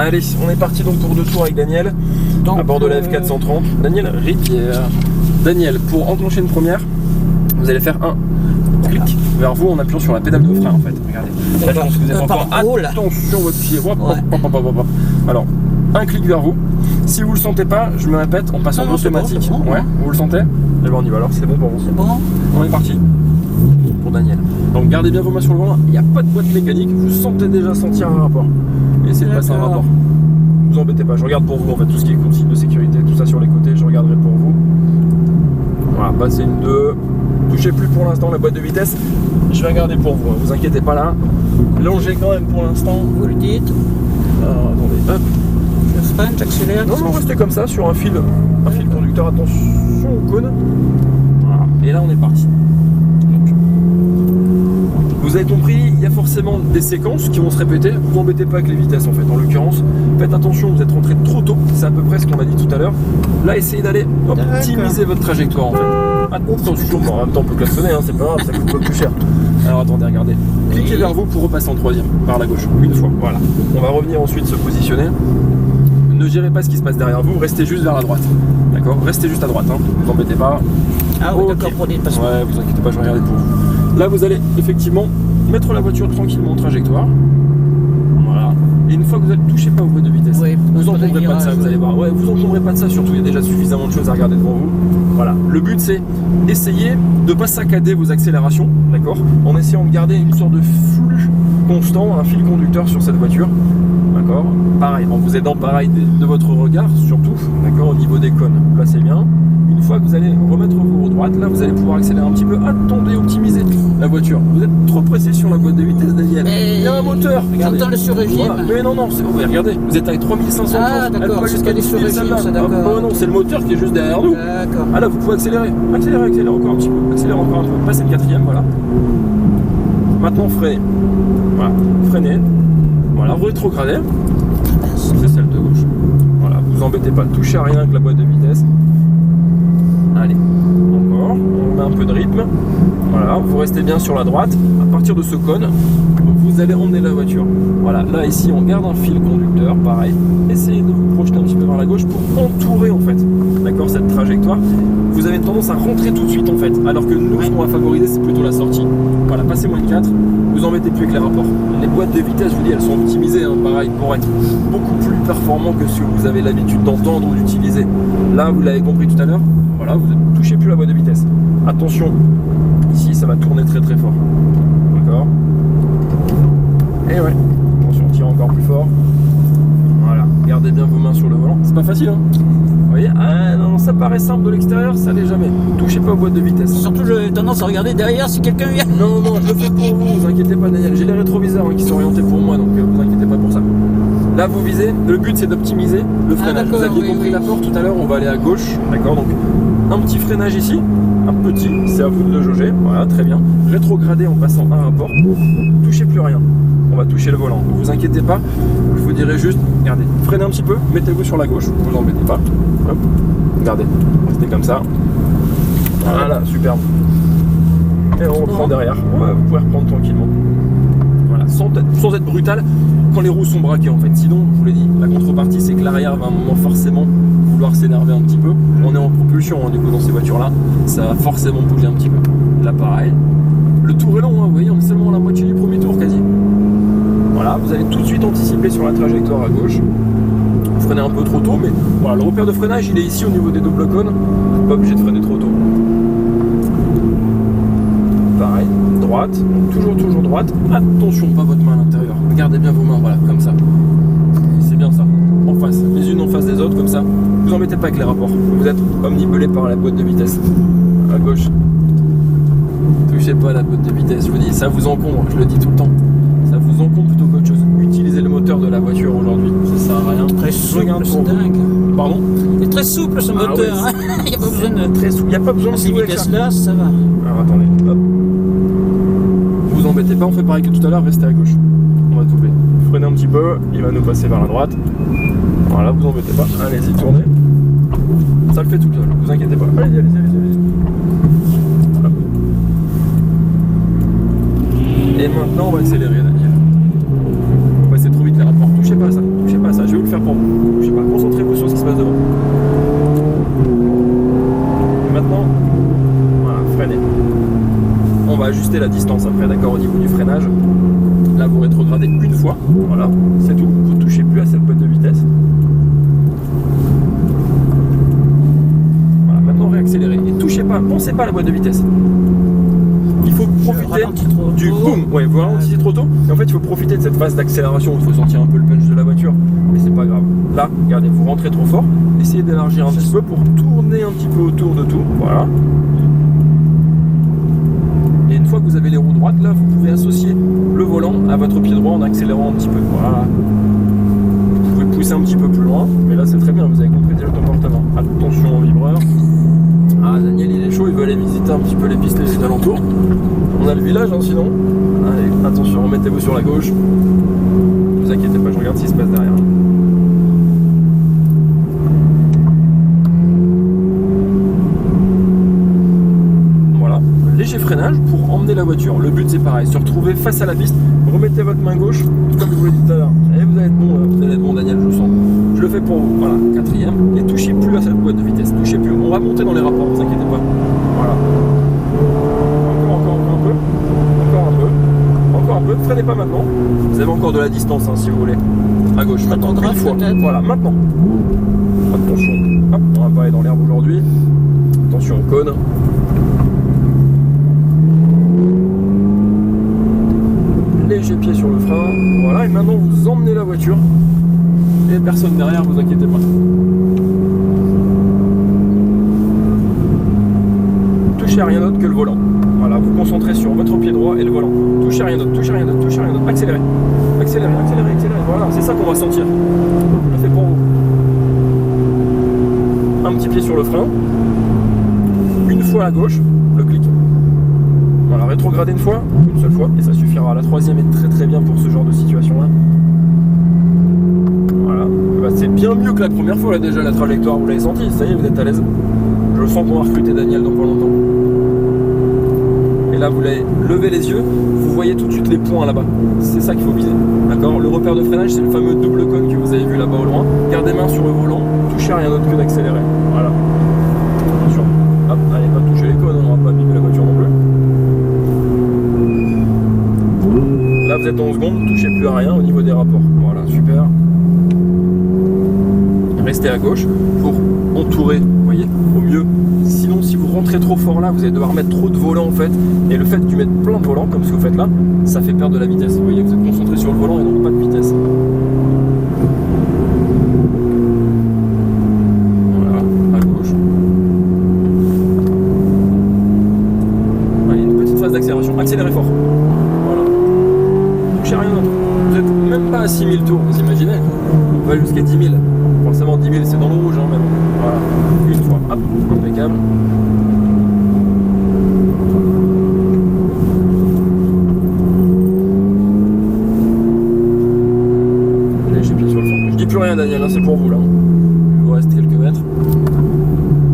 Allez, on est parti donc pour 2 tours avec Daniel, donc, à bord de la F430. Daniel Rivière. Daniel, pour enclencher une première, vous allez faire un clic vers vous en appuyant sur la pédale de frein en fait. Regardez. Là, je pense que vous êtes encore. Attention, votre pied. Alors, un clic vers vous. Si vous le sentez pas, je me répète, on passe en automatique. Bon, ouais, vous le sentez? Et ben on y va alors, c'est bon pour vous. C'est bon. On est parti pour Daniel. Donc gardez bien vos mains sur le volant, il n'y a pas de boîte mécanique, vous sentez déjà sentir un rapport. Essayez de passer un rapport. Vous embêtez pas, je regarde pour vous en fait tout ce qui est consigne de sécurité, tout ça sur les côtés, je regarderai pour vous. Voilà, passez une 2. Touchez plus pour l'instant la boîte de vitesse. Je vais regarder pour vous, vous inquiétez pas là. Longez quand même pour l'instant. Vous le dites. Alors attendez, hop. Je freine, j'accélère. Non, restez comme ça sur un fil conducteur, attention au cône. Voilà. Et là on est parti. Donc, vous avez compris, il y a forcément des séquences qui vont se répéter. Vous embêtez pas avec les vitesses en fait. En l'occurrence, faites attention, vous êtes rentré trop tôt. C'est à peu près ce qu'on a dit tout à l'heure. Là, essayez d'aller optimiser votre trajectoire en fait. Attention, en même temps on peut klaxonner, hein, c'est pas grave, ça coûte pas plus cher. Alors attendez, regardez. Cliquez vers vous pour repasser en 3ème, par la gauche, une fois. Voilà. On va revenir ensuite se positionner. Ne gérez pas ce qui se passe derrière vous, restez juste vers la droite. D'accord? Restez juste à droite, hein. Vous embêtez pas. Ah oui, d'accord, pour des passements. Ouais, vous inquiétez pas, je vais regarder pour vous. Là, vous allez effectivement mettre la voiture tranquillement en trajectoire. Voilà. Et une fois que vous allez toucher pas aux boîtes de vitesse, oui, vous encombrez pas de ça, vous allez voir. Ouais, vous encombrez pas de ça surtout, il y a déjà suffisamment de choses à regarder devant vous. Voilà. Le but c'est essayer de pas saccader vos accélérations, d'accord? En essayant de garder une sorte de flux constant, un fil conducteur sur cette voiture. D'accord. Pareil, en vous aidant pareil de votre regard, surtout, d'accord, au niveau des cônes. Là c'est bien. Une fois que vous allez remettre vos roues droites, là vous allez pouvoir accélérer un petit peu. Attendez, optimisez la voiture. Vous êtes trop pressé sur la boîte de vitesse, Daniel. Il y a un moteur. J'entends le sur-régime. Voilà. Mais non, regardez, vous êtes avec 3500 tours. Ah d'accord, jusqu'à des sur-régimes, ça d'accord. Ah, non, c'est le moteur qui est juste derrière nous. D'accord. Ah là vous pouvez accélérer. Accélérez encore un petit peu. Accélérez encore un peu. Passez le 4ème, voilà. Maintenant freinez. Voilà, freinez. Voilà, rétrogradez. C'est celle de gauche. Voilà, vous embêtez pas, touchez à rien avec la boîte de vitesse. Allez, encore, on met un peu de rythme. Voilà, vous restez bien sur la droite. À partir de ce cône, vous allez emmener la voiture. Voilà, là ici on garde un fil conducteur, pareil. Essayez de vous projeter un petit peu vers la gauche pour entourer en fait, d'accord, cette trajectoire. Vous avez tendance à rentrer tout de suite en fait, alors que nous, ce qu'on va favoriser, c'est plutôt la sortie. Voilà, passez moins de 4, vous embêtez plus avec les rapports. Les boîtes de vitesse, je vous dis, elles sont optimisées, hein, pareil, pour être beaucoup plus performants que ce que vous avez l'habitude d'entendre ou d'utiliser. Là, vous l'avez compris tout à l'heure, voilà, vous ne touchez plus la boîte de vitesse. Attention, ici, ça va tourner très très fort. D'accord? Et ouais, attention, tire encore plus fort. Voilà, gardez bien vos mains sur le volant. C'est pas facile, hein? Vous voyez? Ah non, ça paraît simple de l'extérieur, ça l'est jamais. Touchez pas aux boîtes de vitesse. Surtout, j'ai tendance à regarder derrière si quelqu'un vient. Non, je le fais pour vous, vous inquiétez pas, Daniel. J'ai les rétroviseurs qui sont orientés pour moi, donc vous inquiétez pas pour ça. Là, vous visez, le but c'est d'optimiser le freinage. Vous aviez compris l'apport tout à l'heure, on va aller à gauche, d'accord? Donc, un petit freinage ici, un petit, c'est à vous de le jauger, voilà, très bien. Rétrogradez en passant un rapport, touchez plus rien. On va toucher le volant, ne vous inquiétez pas, je vous dirai juste, regardez, freinez un petit peu, mettez-vous sur la gauche, vous embêtez pas. Hop, regardez, restez comme ça. Voilà, superbe. Et on reprend derrière, ouais, vous pouvez reprendre tranquillement. Voilà, sans être brutal quand les roues sont braquées en fait. Sinon, je vous l'ai dit, la contrepartie c'est que l'arrière va à un moment forcément vouloir s'énerver un petit peu. On est en propulsion hein, du coup dans ces voitures là, ça va forcément bouger un petit peu. Là pareil. Le tour est long, hein, vous voyez, on est seulement à la moitié du premier tour quasi. Voilà, vous allez tout de suite anticiper sur la trajectoire à gauche. Vous freinez un peu trop tôt, mais voilà, le repère de freinage il est ici au niveau des doubles cônes. Vous n'êtes pas obligé de freiner trop tôt. Pareil, droite, donc toujours droite. Attention, pas votre main à l'intérieur. Regardez bien vos mains, voilà, comme ça. C'est bien ça. En face, les unes en face des autres, comme ça. Vous embêtez pas avec les rapports. Vous êtes omnibulé par la boîte de vitesse. À gauche. Touchez pas à la boîte de vitesse, je vous dis, ça vous encombre, je le dis tout le temps. Ça vous encombre plutôt qu'autre chose. Utilisez le moteur de la voiture aujourd'hui, ça sert à rien. Très souple, c'est dingue. Pardon? Il est très souple ce moteur, ouais, hein. Il n'y a pas besoin de... Très souple, il n'y a pas besoin de ces vitesses-là, ça va. Alors attendez, hop. Vous embêtez pas, on fait pareil que tout à l'heure, restez à gauche. On va doubler. Freinez un petit peu, il va nous passer vers la droite. Voilà, vous embêtez pas, allez-y, tournez. Ça le fait tout seul, vous inquiétez pas. Allez-y. Et maintenant, on va accélérer, Daniel. On va essayer trop vite les rapports. Touchez pas à ça, vais vous le faire pour vous. Je sais pas, concentrez-vous sur ce qui se passe devant. Et maintenant, voilà, freinez. On va ajuster la distance après, d'accord, au niveau du freinage. Là, vous rétrogradez une fois, voilà, c'est tout. Vous ne touchez plus à cette boîte de vitesse. Voilà, maintenant réaccélérez. Et touchez pas, pensez pas à la boîte de vitesse. Il faut profiter du boom. Ouais, vous ralentissez trop tôt. Et en fait, il faut profiter de cette phase d'accélération où il faut sentir un peu le punch de la voiture. Mais c'est pas grave. Là, regardez, vous rentrez trop fort. Essayez d'élargir un petit peu pour tourner un petit peu autour de tout. Voilà. Et une fois que vous avez les roues droites, là, vous pouvez associer le volant à votre pied droit en accélérant un petit peu. Voilà. Vous pouvez pousser un petit peu plus loin. Mais là, c'est très bien. Vous avez compris déjà le comportement. Attention au vibreur. Ah, Daniel, il est chaud. Il veut aller visiter un petit peu les pistes et les alentours. On a le village, hein, sinon. Allez, attention, remettez-vous sur la gauche. Ne vous inquiétez pas, je regarde ce qui se passe derrière. Voilà, léger freinage pour emmener la voiture. Le but, c'est pareil, se retrouver face à la piste. Remettez votre main gauche, comme je vous l'ai dit tout à l'heure. Et vous allez être bon, Daniel, je le sens. Je le fais pour vous. Voilà, 4ème. Et touchez plus à cette boîte de vitesse. Touchez plus. On va monter dans les rapports, ne vous inquiétez pas. Voilà. Encore un peu, freinez pas maintenant. Vous avez encore de la distance, hein, si vous voulez. À gauche, maintenant, une fois. Voilà, maintenant. Attention, hop, on va pas aller dans l'herbe aujourd'hui. Attention au cône. Léger pied sur le frein. Voilà, et maintenant vous emmenez la voiture. Et personne derrière, vous inquiétez pas. Touchez à rien d'autre que le volant. Voilà, vous concentrez sur votre pied droit et le volant. Touchez à rien d'autre, touchez à rien d'autre, touchez à rien d'autre. Accélérez. Accélérez, accélérez, accélérez. Voilà, c'est ça qu'on va sentir. Je le fais pour vous. Un petit pied sur le frein. Une fois à gauche, le clic. Voilà, rétrogradez une fois, une seule fois, et ça suffira. La 3ème est très très bien pour ce genre de situation-là. Voilà, bah, c'est bien mieux que la première fois là déjà, la trajectoire, vous l'avez senti, ça y est, vous êtes à l'aise. Je sens qu'on va recruter Daniel dans pas longtemps. Et là, vous l'avez levé les yeux, vous voyez tout de suite les points là-bas. C'est ça qu'il faut viser. D'accord. Le repère de freinage, c'est le fameux double cône que vous avez vu là-bas au loin. Gardez main sur le volant, touchez à rien d'autre que d'accélérer. Voilà. Attention. Hop, allez pas toucher les cônes, on va pas abîmer la voiture non plus. Là, vous êtes en seconde, touchez plus à rien au niveau des rapports. Voilà, super. Restez à gauche pour entourer, vous voyez, au mieux. Sinon, si vous rentrez trop fort là, vous allez devoir mettre trop de volant en fait. Et le fait de mettre plein de volants, comme ce que vous faites là, ça fait perdre de la vitesse. Vous voyez, vous êtes concentré sur le volant et non pas de vitesse. Voilà, à gauche. Allez, une petite phase d'accélération. Accélérez fort. Voilà. Touchez rien d'autre. Vous n'êtes même pas à 6000 tours, vous imaginez? On va jusqu'à 10 000. Forcément 10 000 c'est dans le rouge, hein, mais bon. Voilà. Une fois, hop, impeccable. Léger pied sur le fond. Je dis plus rien Daniel, hein, c'est pour vous là. Il vous reste quelques mètres.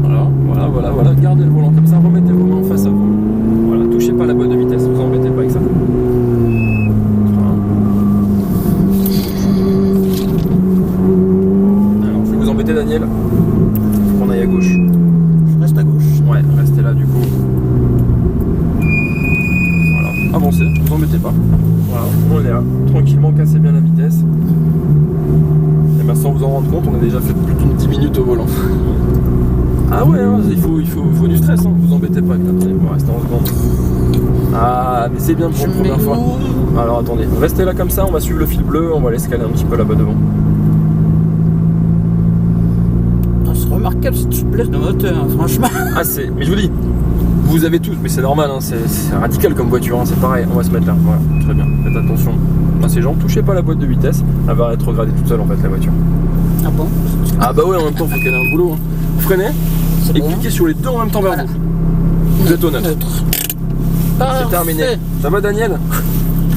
Voilà. Gardez le volant comme ça, remettez vos mains face à vous. Voilà, touchez pas la boîte de vitesse, vous embêtez pas avec ça. Daniel, il faut qu'on aille à gauche. Je reste à gauche. Ouais, restez là du coup. Voilà, avancez, ne vous embêtez pas. Voilà, on est là, tranquillement, cassez bien la vitesse. Et maintenant, sans vous en rendre compte, on a déjà fait plus de 10 minutes au volant. Ah ouais, hein, il faut du stress, hein, vous embêtez pas. Attendez, on va rester en seconde. Ah, mais c'est bien pour une première fois. Alors attendez, restez là comme ça, on va suivre le fil bleu, on va l'escaler un petit peu là-bas devant. Remarquable cette souplesse de moteur, hein, franchement. Ah mais je vous dis, vous avez tous, mais c'est normal, hein, c'est radical comme voiture, hein, c'est pareil, on va se mettre là, voilà, très bien, faites attention. À ces gens, touchez pas la boîte de vitesse, elle va rétrograder toute seule en fait la voiture. Ah bon? Ah bah ouais, en même temps, faut qu'elle ait un boulot. Hein. Freinez et bon. Cliquez sur les deux en même temps vers vous. Vous êtes au neutre. C'est terminé. Ça va Daniel?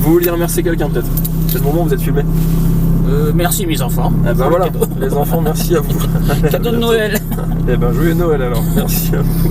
Vous voulez remercier quelqu'un peut-être? C'est le moment où vous êtes filmé. Merci mes enfants. Eh ben voilà, les enfants, merci à vous. Cadeau de Noël. Eh ben joyeux Noël alors, merci à vous.